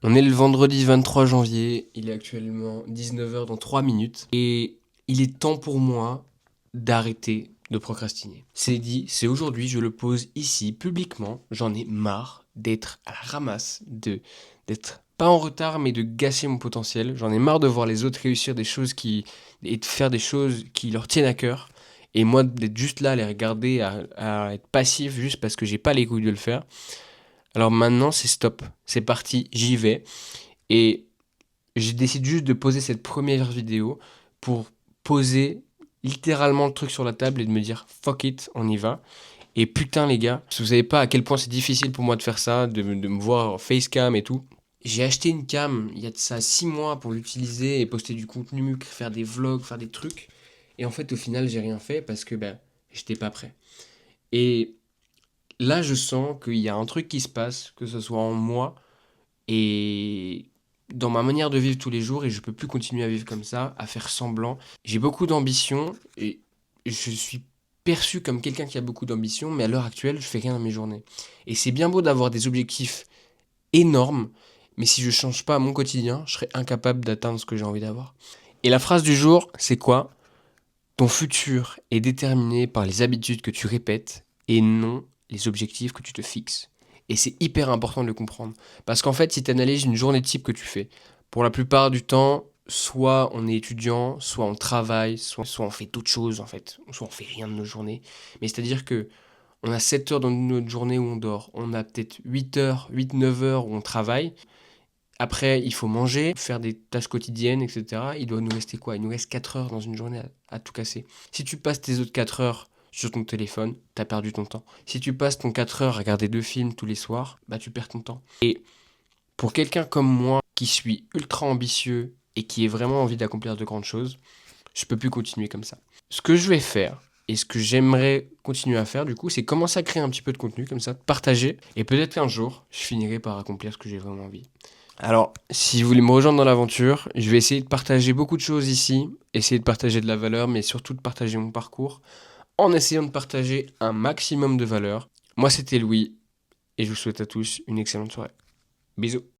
On est le vendredi 23 janvier, il est actuellement 19 h dans 3 minutes et il est temps pour moi d'arrêter de procrastiner. C'est dit, c'est aujourd'hui, je le pose ici publiquement, j'en ai marre d'être à la ramasse, d'être pas en retard mais de gâcher mon potentiel. J'en ai marre de voir les autres réussir des choses et de faire des choses qui leur tiennent à cœur et moi d'être juste là à les regarder, à être passif juste parce que j'ai pas les couilles de le faire. Alors maintenant, c'est stop. C'est parti, j'y vais. Et j'ai décidé juste de poser cette première vidéo pour poser littéralement le truc sur la table et de me dire fuck it, on y va. Et putain les gars, si vous savez pas à quel point c'est difficile pour moi de faire ça, de me voir en facecam et tout. J'ai acheté une cam il y a de ça 6 mois pour l'utiliser et poster du contenu, faire des vlogs, faire des trucs. Et en fait au final j'ai rien fait parce que ben j'étais pas prêt. Et là je sens qu'il y a un truc qui se passe, que ce soit en moi et dans ma manière de vivre tous les jours et je peux plus continuer à vivre comme ça, à faire semblant. J'ai beaucoup d'ambition et je suis perçu comme quelqu'un qui a beaucoup d'ambition, mais à l'heure actuelle, je fais rien dans mes journées. Et c'est bien beau d'avoir des objectifs énormes, mais si je change pas mon quotidien, je serai incapable d'atteindre ce que j'ai envie d'avoir. Et la phrase du jour, c'est quoi? Ton futur est déterminé par les habitudes que tu répètes et non les objectifs que tu te fixes. Et c'est hyper important de le comprendre. Parce qu'en fait, si tu analyses une journée type que tu fais, pour la plupart du temps, soit on est étudiant, soit on travaille, soit on fait d'autres choses en fait, soit on fait rien de nos journées. Mais c'est-à-dire que on a 7 heures dans notre journée où on dort, on a peut-être 8 heures, 8-9 heures où on travaille, après, il faut manger, faire des tâches quotidiennes, etc. Il doit nous rester quoi? Il nous reste 4 heures dans une journée à tout casser. Si tu passes tes autres 4 heures sur ton téléphone, t'as perdu ton temps. Si tu passes ton 4 heures à regarder 2 films tous les soirs, bah tu perds ton temps. Et pour quelqu'un comme moi, qui suis ultra ambitieux et qui ait vraiment envie d'accomplir de grandes choses, je peux plus continuer comme ça. Ce que je vais faire, et ce que j'aimerais continuer à faire du coup, c'est commencer à créer un petit peu de contenu comme ça, partager, et peut-être qu'un jour, je finirai par accomplir ce que j'ai vraiment envie. Alors, si vous voulez me rejoindre dans l'aventure, je vais essayer de partager beaucoup de choses ici, essayer de partager de la valeur, mais surtout de partager mon parcours, en essayant de partager un maximum de valeur. Moi, c'était Louis, et je vous souhaite à tous une excellente soirée. Bisous.